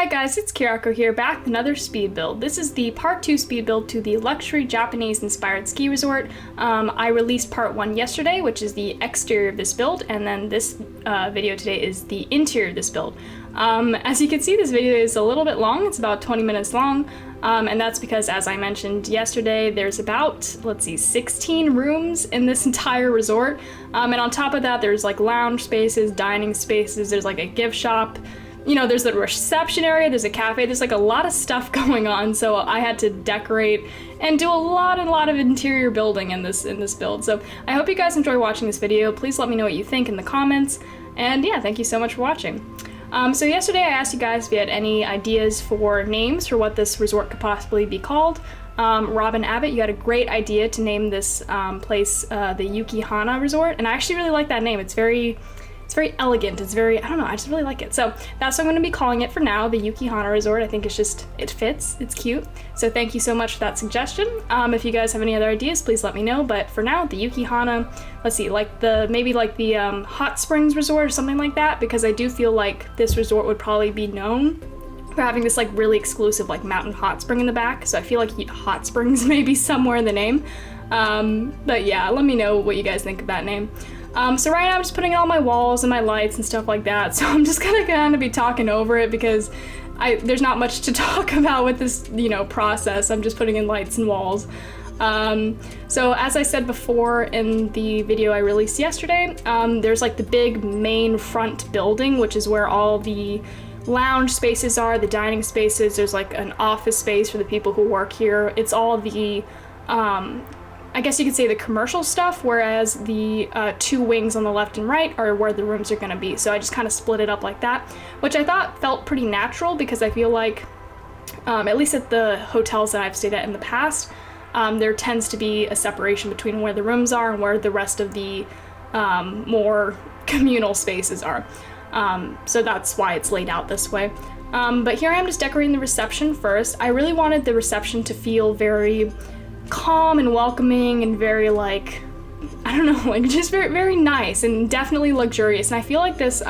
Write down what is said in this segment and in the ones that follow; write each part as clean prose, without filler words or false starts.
Hi guys, it's Kirako here, back with another speed build. This is the part 2 speed build to the luxury Japanese inspired ski resort. I released part 1 yesterday, which is the exterior of this build, and then this video today is the interior of this build. As you can see, this video is a little bit long. It's about 20 minutes long, and that's because, as I mentioned yesterday, there's about, 16 rooms in this entire resort, and on top of that there's like lounge spaces, dining spaces, there's like a gift shop. You know, there's the reception area, there's a cafe, there's like a lot of stuff going on, so I had to decorate and do a lot of interior building in this build. So I hope you guys enjoy watching this video. Please let me know what you think in the comments, and yeah, thank you so much for watching. So yesterday I asked you guys if you had any ideas for names for what this resort could possibly be called. Robin Abbott, you had a great idea to name this place the Yukihana Resort, and I actually really like that name. It's very elegant, it's very, I don't know, I just really like it. So that's what I'm going to be calling it for now, the Yukihana Resort. I think it's just, it fits, it's cute. So thank you so much for that suggestion. If you guys have any other ideas, please let me know. But for now, the Yukihana, let's see, maybe the Hot Springs Resort or something like that, because I do feel like this resort would probably be known for having this like really exclusive like mountain hot spring in the back. So I feel like hot springs may be somewhere in the name. But yeah, let me know what you guys think of that name. So right now I'm just putting in all my walls and my lights and stuff like that, so I'm just gonna kind of be talking over it because there's not much to talk about with this, process. I'm just putting in lights and walls. So as I said before in the video I released yesterday, there's like the big main front building, which is where all the lounge spaces are, the dining spaces, there's like an office space for the people who work here. It's all the, I guess you could say the commercial stuff, whereas the two wings on the left and right are where the rooms are going to be. So I just kind of split it up like that, which I thought felt pretty natural because I feel like, at least at the hotels that I've stayed at in the past, there tends to be a separation between where the rooms are and where the rest of the more communal spaces are. So that's why it's laid out this way. But here I am just decorating the reception first. I really wanted the reception to feel very calm and welcoming and very like, I don't know, like just very nice and definitely luxurious. And I feel like this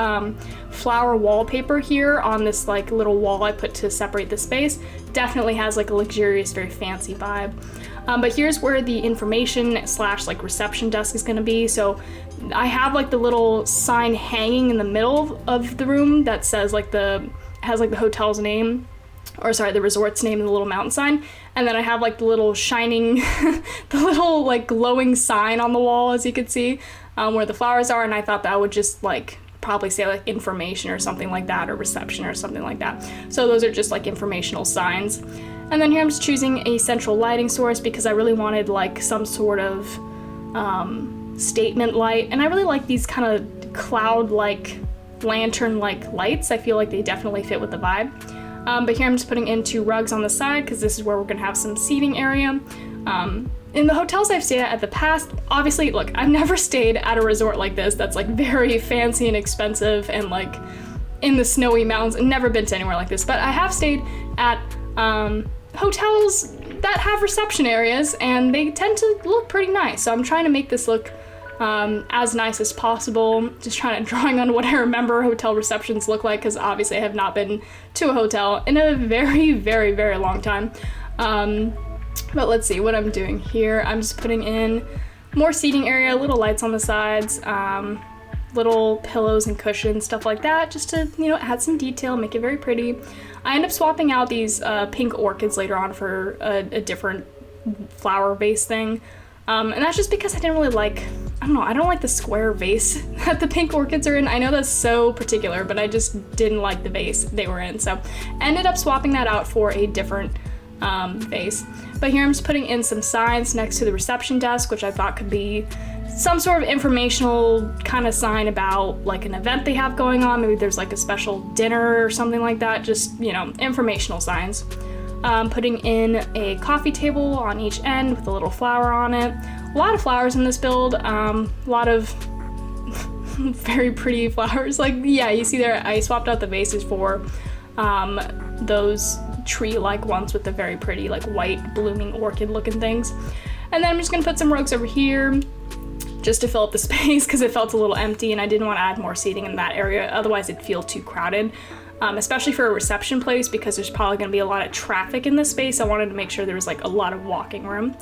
flower wallpaper here on this like little wall I put to separate the space definitely has like a luxurious, very fancy vibe. But here's where the information / like reception desk is gonna be. So I have like the little sign hanging in the middle of the room that says like has like the hotel's name, or sorry, the resort's name and the little mountain sign. And then I have like the little shining, the little like glowing sign on the wall, as you can see, where the flowers are. And I thought that would just like probably say like information or something like that, or reception or something like that. So those are just like informational signs. And then here I'm just choosing a central lighting source because I really wanted like some sort of statement light. And I really like these kind of cloud-like, lantern-like lights. I feel like they definitely fit with the vibe. But here I'm just putting in 2 rugs on the side because this is where we're gonna have some seating area. In the hotels I've stayed at the past, obviously, look, I've never stayed at a resort like this that's like very fancy and expensive and like in the snowy mountains, and never been to anywhere like this, but I have stayed at hotels that have reception areas and they tend to look pretty nice. So I'm trying to make this look as nice as possible, just drawing on what I remember hotel receptions look like, because obviously I have not been to a hotel in a very long time. But let's see what I'm doing here. I'm just putting in more seating area, little lights on the sides, little pillows and cushions, stuff like that, just to, add some detail, make it very pretty. I end up swapping out these pink orchids later on for a different flower vase thing. And that's just because I didn't really like, I don't like the square vase that the pink orchids are in. I know that's so particular, but I just didn't like the vase they were in. So ended up swapping that out for a different vase. But here I'm just putting in some signs next to the reception desk, which I thought could be some sort of informational kind of sign about like an event they have going on. Maybe there's like a special dinner or something like that. Just, informational signs. Putting in a coffee table on each end with a little flower on it. A lot of flowers in this build, a lot of very pretty flowers. Like, yeah, you see there, I swapped out the vases for those tree-like ones with the very pretty, like white blooming orchid looking things. And then I'm just gonna put some rugs over here just to fill up the space because it felt a little empty and I didn't want to add more seating in that area, otherwise it'd feel too crowded. especially for a reception place because there's probably going to be a lot of traffic in this space. I wanted to make sure there was like a lot of walking room.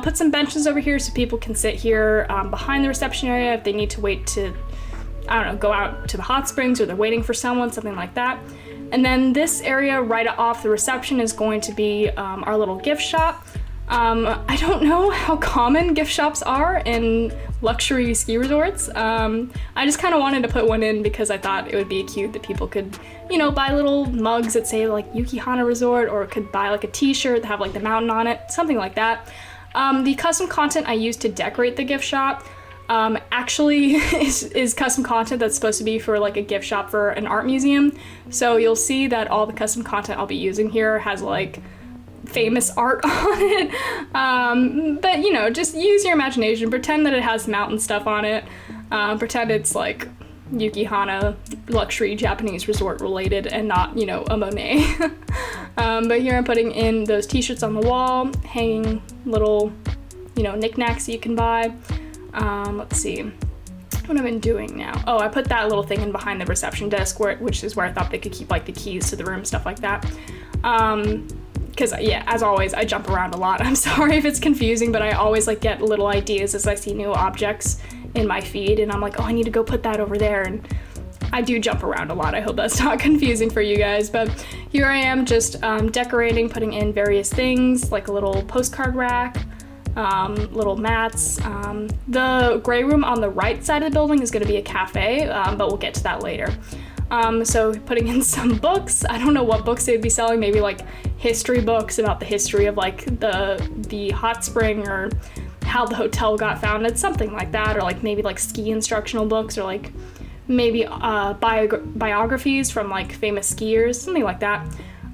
Put some benches over here so people can sit here behind the reception area if they need to wait to, I don't know, go out to the hot springs or they're waiting for someone, something like that. And then this area right off the reception is going to be our little gift shop. I don't know how common gift shops are in luxury ski resorts. I just kind of wanted to put one in because I thought it would be cute that people could, you know, buy little mugs that say like Yuki Hana Resort, or could buy like a t-shirt that have like the mountain on it, something like that. The custom content I used to decorate the gift shop actually is custom content that's supposed to be for like a gift shop for an art museum. So you'll see that all the custom content I'll be using here has like famous art on it. But you know, just use your imagination, pretend that it has mountain stuff on it, pretend it's like Yuki Hana luxury Japanese resort related and not, you know, a Monet. But here I'm putting in those t-shirts on the wall, hanging little, you know, knickknacks that you can buy. Let's see what I've been doing now. Oh, I put that little thing in behind the reception desk, which is where I thought they could keep like the keys to the room, stuff like that. Because yeah, as always, I jump around a lot. I'm sorry if it's confusing, but I always like get little ideas as I see new objects in my feed, and I'm like, oh, I need to go put that over there, and I do jump around a lot. I hope that's not confusing for you guys, but here I am just decorating, putting in various things, like a little postcard rack, little mats. The gray room on the right side of the building is going to be a cafe, but we'll get to that later. So putting in some books. I don't know what books they'd be selling, maybe like history books about the history of like the hot spring or how the hotel got founded, something like that, or like maybe like ski instructional books, or like maybe biographies from like famous skiers, something like that.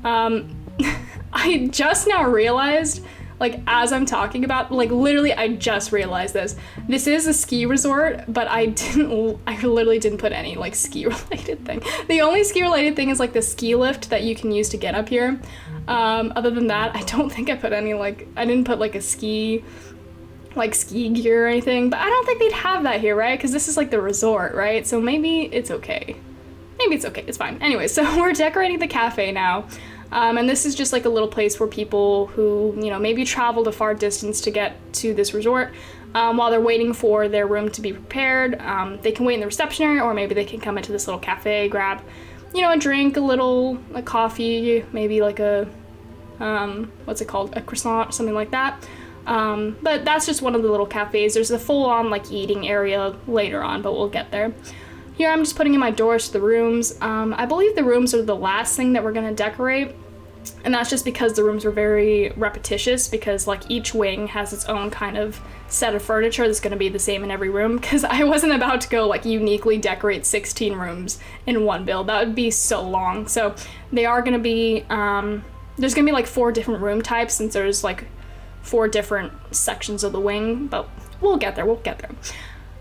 I just now realized, like as I'm talking about, like literally I just realized this. This is a ski resort, but I literally didn't put any like ski related thing. The only ski related thing is like the ski lift that you can use to get up here. Other than that, I don't think I put any, like, I didn't put like a ski gear or anything, but I don't think they'd have that here, right? Because this is like the resort, right? So maybe it's okay. Maybe it's okay, it's fine. Anyway, so we're decorating the cafe now. And this is just like a little place where people who, you know, maybe traveled a far distance to get to this resort, while they're waiting for their room to be prepared, they can wait in the reception area, or maybe they can come into this little cafe, grab, you know, a drink, a coffee, maybe like a, what's it called? A croissant, something like that. But that's just one of the little cafes. There's a full-on like eating area later on, but we'll get there. Here I'm just putting in my doors to the rooms. I believe the rooms are the last thing that we're gonna decorate, and that's just because the rooms are very repetitious, because like each wing has its own kind of set of furniture that's gonna be the same in every room, because I wasn't about to go like uniquely decorate 16 rooms in one build. That would be so long. So they are gonna be, there's gonna be like 4 different room types, since there's like 4 different sections of the wing, but we'll get there.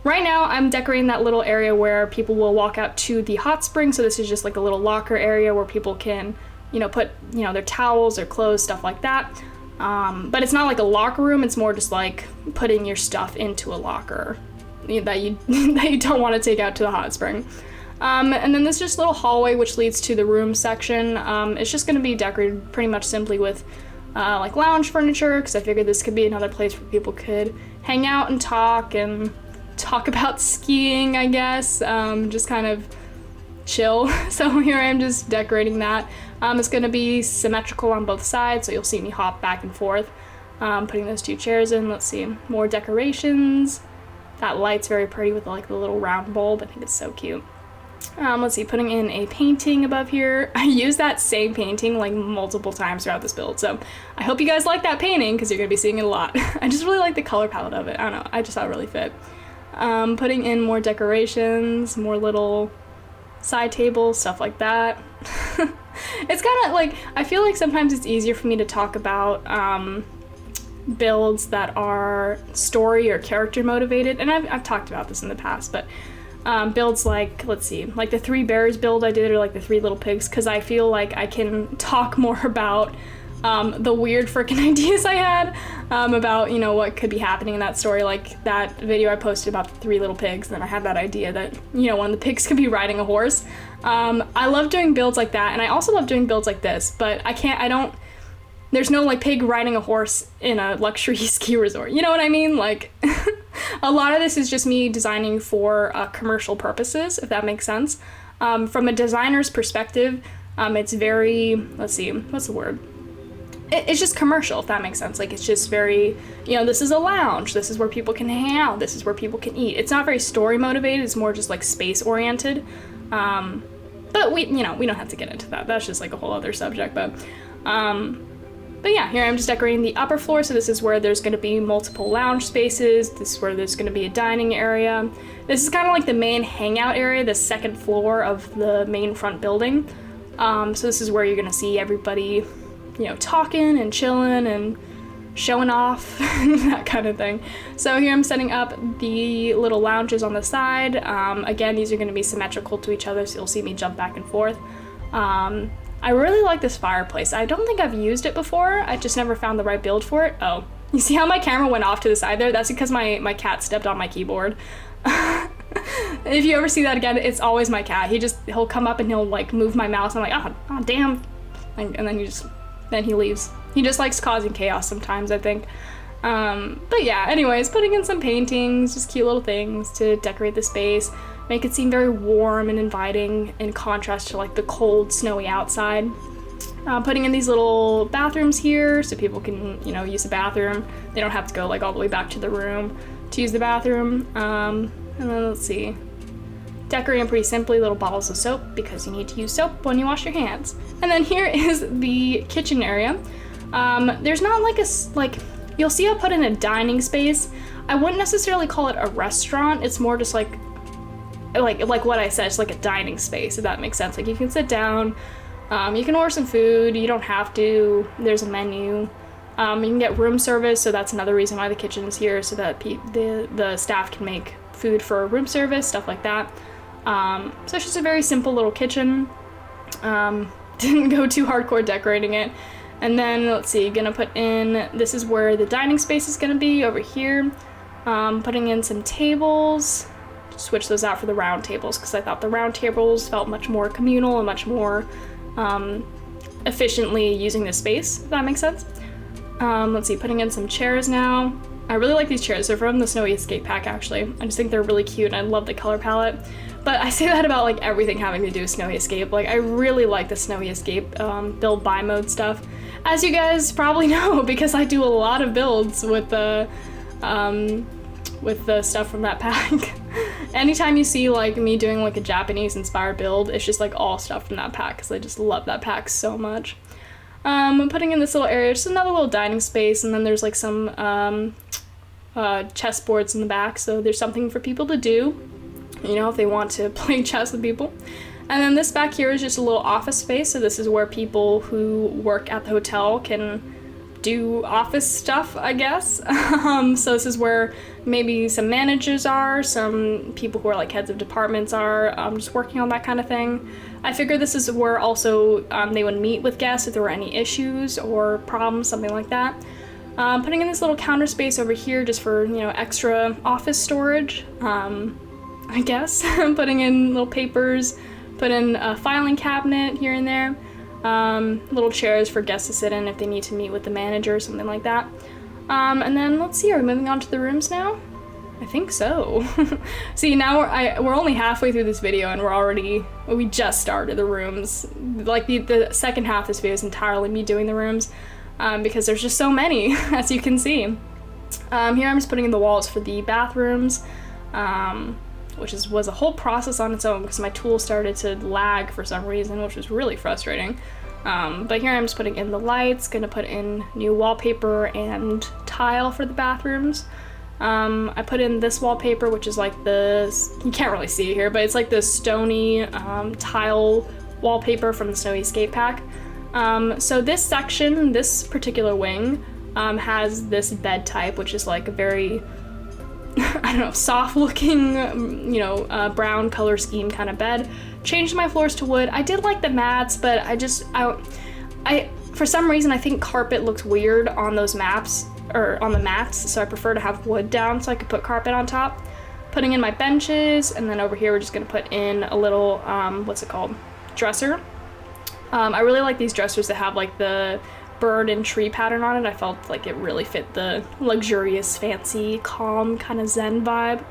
Right now, I'm decorating that little area where people will walk out to the hot spring. So this is just like a little locker area where people can, you know, put, you know, their towels, their clothes, stuff like that. But it's not like a locker room. It's more just like putting your stuff into a locker that you don't want to take out to the hot spring. And then this just little hallway which leads to the room section. It's just going to be decorated pretty much simply with like lounge furniture, because I figured this could be another place where people could hang out and talk about skiing, I guess, just kind of chill. So here I am just decorating that. It's going to be symmetrical on both sides, so you'll see me hop back and forth, putting those 2 chairs in. Let's see, more decorations. That light's very pretty with like the little round bulb. I think it's so cute. Let's see, putting in a painting above here. I used that same painting like multiple times throughout this build, so I hope you guys like that painting, because you're going to be seeing it a lot. I just really like the color palette of it. I don't know, I just thought it really fit. Putting in more decorations, more little side tables, stuff like that. It's kind of like, I feel like sometimes it's easier for me to talk about builds that are story or character motivated, and I've talked about this in the past, but builds like, let's see, like the 3 bears build I did, or like the 3 little pigs, because I feel like I can talk more about the weird freaking ideas I had about, you know, what could be happening in that story. Like that video I posted about the 3 little pigs, and then I had that idea that, you know, one of the pigs could be riding a horse. I love doing builds like that, and I also love doing builds like this, but there's no like pig riding a horse in a luxury ski resort. You know what I mean? Like a lot of this is just me designing for commercial purposes, if that makes sense. From a designer's perspective, it's very, let's see, what's the word? It's just commercial, if that makes sense. Like, it's just very, you know, this is a lounge, this is where people can hang out, this is where people can eat. It's not very story motivated, it's more just like space oriented. But we don't have to get into that. That's just like a whole other subject. But yeah, here I'm just decorating the upper floor. So this is where there's going to be multiple lounge spaces. This is where there's going to be a dining area. This is kind of like the main hangout area, the second floor of the main front building. So this is where you're going to see everybody, you know, talking and chilling and showing off, that kind of thing. So here I'm setting up the little lounges on the side. Again, these are going to be symmetrical to each other, so you'll see me jump back and forth. I really like this fireplace. I don't think I've used it before. I just never found the right build for it. Oh, you see how my camera went off to the side there? That's because my cat stepped on my keyboard. If you ever see that again, it's always my cat. He'll come up and he'll like move my mouse. I'm like, oh damn. And then he leaves. He just likes causing chaos sometimes, I think. But yeah, anyways, putting in some paintings, just cute little things to decorate the space, make it seem very warm and inviting in contrast to like the cold, snowy outside. Putting in these little bathrooms here so people can, you know, use the bathroom. They don't have to go like all the way back to the room to use the bathroom. And then let's see. Decorating pretty simply, little bottles of soap because you need to use soap when you wash your hands. And then here is the kitchen area. There's not like you'll see I put in a dining space. I wouldn't necessarily call it a restaurant. It's more just like what I said, it's like a dining space, if that makes sense. Like you can sit down, you can order some food, you don't have to, there's a menu. You can get room service, so that's another reason why the kitchen is here, so that the staff can make food for room service, stuff like that. So it's just a very simple little kitchen. Didn't go too hardcore decorating it. And then, let's see, gonna put in, this is where the dining space is gonna be, over here. Putting in some tables, switch those out for the round tables, because I thought the round tables felt much more communal and much more efficiently using the space, if that makes sense. Let's see, putting in some chairs now. I really like these chairs. They're from the Snowy Escape pack, actually. I just think they're really cute, and I love the color palette. But I say that about like everything having to do with Snowy Escape. Like, I really like the Snowy Escape build buy mode stuff. As you guys probably know, because I do a lot of builds with the stuff from that pack. Anytime you see like me doing like a Japanese inspired build, it's just like all stuff from that pack, because I just love that pack so much. I'm putting in this little area, just another little dining space, and then there's like some chessboards in the back, so there's something for people to do, you know, if they want to play chess with people. And then this back here is just a little office space, so this is where people who work at the hotel can do office stuff, I guess. So this is where maybe some managers are, some people who are like heads of departments are, just working on that kind of thing. I figure this is where also they would meet with guests if there were any issues or problems, something like that. Putting in this little counter space over here just for, you know, extra office storage, I guess. Putting in little papers, put in a filing cabinet here and there. Little chairs for guests to sit in if they need to meet with the manager or something like that. And then let's see, are we moving on to the rooms now? I think so. See, now we're only halfway through this video and we just started the rooms. Like the second half of this video is entirely me doing the rooms, because there's just so many, as you can see. Here I'm just putting in the walls for the bathrooms, which was a whole process on its own because my tool started to lag for some reason, which was really frustrating. But here I'm just putting in the lights, gonna put in new wallpaper and tile for the bathrooms. I put in this wallpaper, which is like you can't really see it here, but it's like the stony tile wallpaper from the Snowy Escape pack. So this section, this particular wing, has this bed type, which is like a very, I don't know, soft looking, you know, brown color scheme kind of bed. Changed my floors to wood. I did like the mats, but For some reason, I think carpet looks weird on those maps, or on the mats, so I prefer to have wood down so I could put carpet on top. Putting in my benches, and then over here we're just gonna put in a little, what's it called? Dresser. I really like these dressers that have like the bird and tree pattern on it. I felt like it really fit the luxurious, fancy, calm, kind of zen vibe.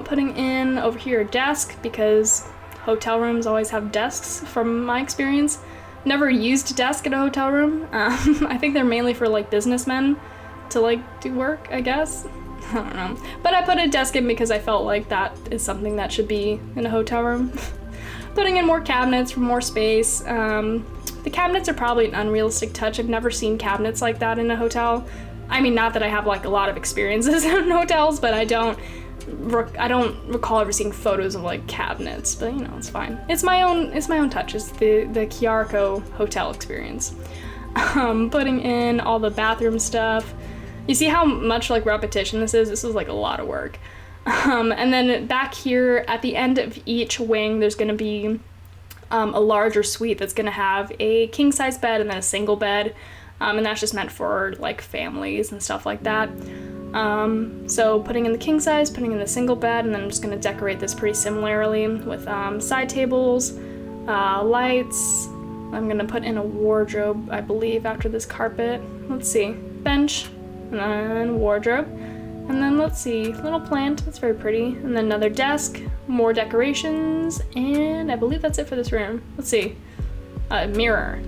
Putting in over here a desk, because hotel rooms always have desks from my experience. Never used a desk in a hotel room. I think they're mainly for like businessmen to like do work, I guess. I don't know. But I put a desk in because I felt like that is something that should be in a hotel room. Putting in more cabinets for more space. The cabinets are probably an unrealistic touch. I've never seen cabinets like that in a hotel. I mean, not that I have like a lot of experiences in hotels, but I don't recall ever seeing photos of like cabinets, but you know, it's fine. It's my own touch. It's the Chiarco hotel experience. Putting in all the bathroom stuff. You see how much like repetition this is? This is like a lot of work. And then back here at the end of each wing, there's gonna be a larger suite that's gonna have a king size bed and then a single bed. And that's just meant for like families and stuff like that. So putting in the king size, putting in the single bed, and then I'm just gonna decorate this pretty similarly with side tables, lights. I'm gonna put in a wardrobe, I believe, after this carpet. Let's see, bench, and then wardrobe. And then let's see, little plant, that's very pretty. And then another desk, more decorations, and I believe that's it for this room. Let's see, mirror.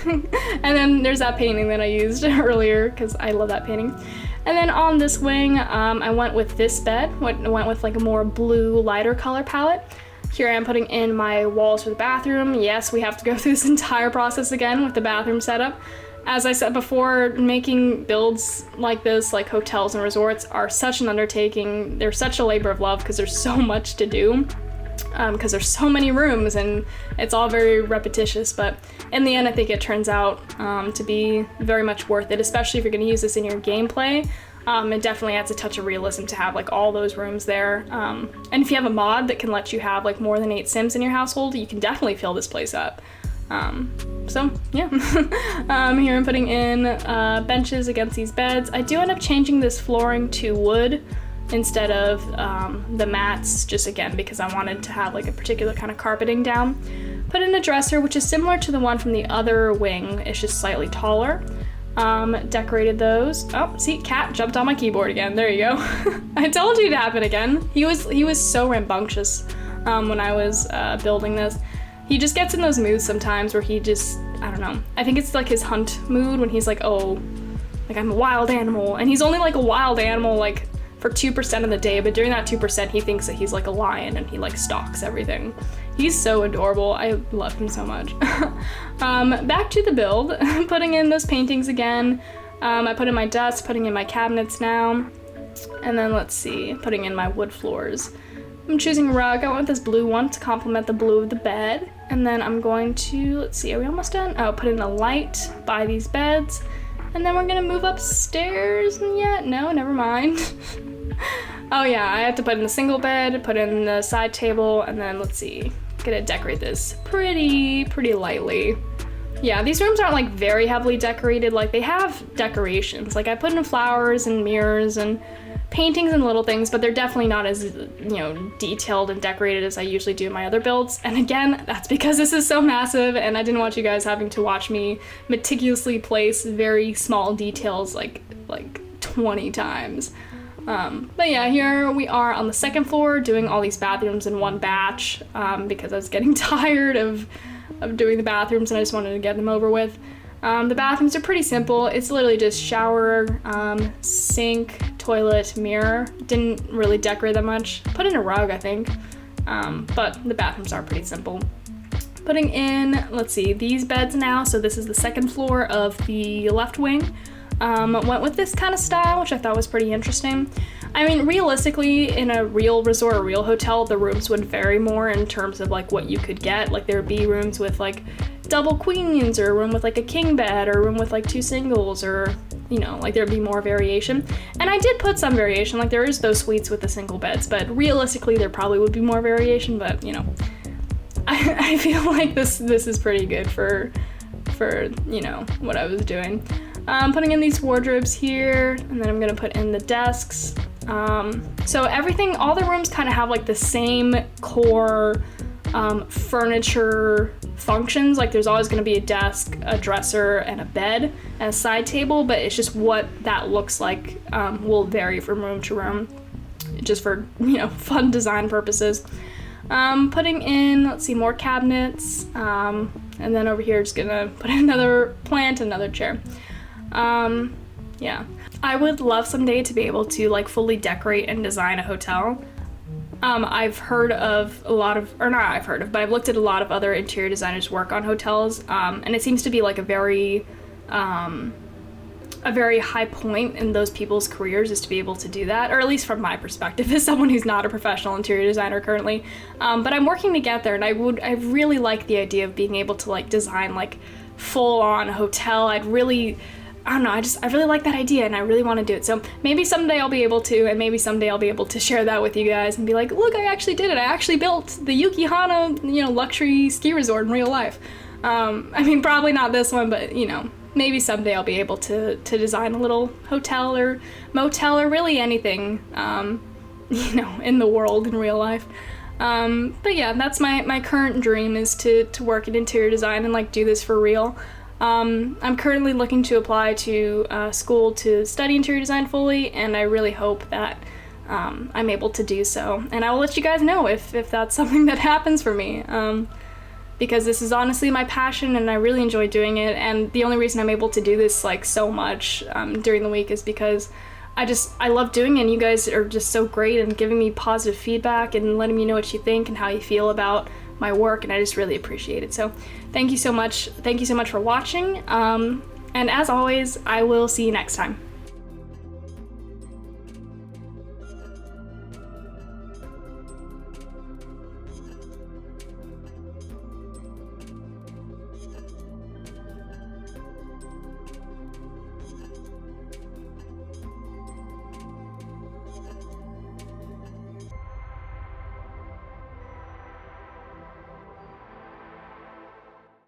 And then there's that painting that I used earlier, because I love that painting. And then on this wing, I went with this bed, went with like a more blue, lighter color palette. Here I am putting in my walls for the bathroom. Yes, we have to go through this entire process again with the bathroom setup. As I said before, making builds like this, like hotels and resorts, are such an undertaking. They're such a labor of love because there's so much to do. Because there's so many rooms and it's all very repetitious, but in the end I think it turns out to be very much worth it, especially if you're going to use this in your gameplay. It definitely adds a touch of realism to have like all those rooms there. And if you have a mod that can let you have like more than 8 Sims in your household, you can definitely fill this place up. So yeah. Here I'm putting in benches against these beds. I do end up changing this flooring to wood instead of the mats, just again because I wanted to have like a particular kind of carpeting down. Put in a dresser, which is similar to the one from the other wing, it's just slightly taller. Decorated those. Oh, see, cat jumped on my keyboard again. There you go. I told you to happen again. He was so rambunctious when I was building this. He just gets in those moods sometimes where he just, I don't know. I think it's like his hunt mood when he's like, oh, like I'm a wild animal, and he's only like a wild animal like for 2% of the day, but during that 2% he thinks that he's like a lion and he like stalks everything. He's so adorable. I love him so much. Back to the build, putting in those paintings again. I put in my desk, putting in my cabinets now, and then let's see, putting in my wood floors. I'm choosing a rug. I went with this blue one to complement the blue of the bed, and then I'm going to, let's see, are we almost done? Oh, put in a light by these beds, and then we're gonna move upstairs. Yet no, never mind. Oh yeah, I have to put in the single bed, put in the side table, and then let's see, gonna decorate this pretty lightly. Yeah, these rooms aren't like very heavily decorated. Like they have decorations. Like I put in flowers and mirrors and paintings and little things, but they're definitely not as, you know, detailed and decorated as I usually do in my other builds. And again, that's because this is so massive and I didn't want you guys having to watch me meticulously place very small details like 20 times. But yeah, here we are on the second floor doing all these bathrooms in one batch because I was getting tired of doing the bathrooms and I just wanted to get them over with. The bathrooms are pretty simple. It's literally just shower, sink, toilet, mirror. Didn't really decorate that much. Put in a rug, I think. But the bathrooms are pretty simple. Putting in, let's see, these beds now. So this is the second floor of the left wing. Went with this kind of style, which I thought was pretty interesting. I mean, realistically, in a real resort or real hotel, the rooms would vary more in terms of like what you could get. Like there would be rooms with like double queens, or a room with like a king bed, or a room with like 2 singles, or, you know, like there'd be more variation. And I did put some variation, like there is those suites with the single beds, but realistically there probably would be more variation, but you know, I feel like this is pretty good for for, you know, what I was doing. Putting in these wardrobes here, and then I'm gonna put in the desks. So everything, all the rooms kind of have like the same core furniture functions. Like there's always going to be a desk, a dresser, and a bed, and a side table, but it's just what that looks like will vary from room to room, just for, you know, fun design purposes. Putting in, let's see, more cabinets, and then over here just gonna put in another plant, another chair. Yeah. I would love someday to be able to like fully decorate and design a hotel. I've heard of a lot of, or not I've heard of, but I've looked at a lot of other interior designers' work on hotels, and it seems to be like a very high point in those people's careers is to be able to do that, or at least from my perspective as someone who's not a professional interior designer currently. But I'm working to get there, and I really like the idea of being able to like design like full-on hotel. I don't know, I really like that idea, and I really want to do it. So maybe someday I'll be able to, and maybe someday I'll be able to share that with you guys and be like, look, I actually did it. I actually built the Yuki Hana, you know, luxury ski resort in real life. I mean, probably not this one, but, you know, maybe someday I'll be able to design a little hotel or motel or really anything, you know, in the world in real life. But yeah, that's my current dream, is to work in interior design and like do this for real. I'm currently looking to apply to school to study interior design fully, and I really hope that I'm able to do so. And I will let you guys know if that's something that happens for me, because this is honestly my passion, and I really enjoy doing it. And the only reason I'm able to do this like so much during the week is because I love doing it, and you guys are just so great and giving me positive feedback and letting me know what you think and how you feel about my work, and I just really appreciate it. So thank you so much for watching, and as always, I will see you next time.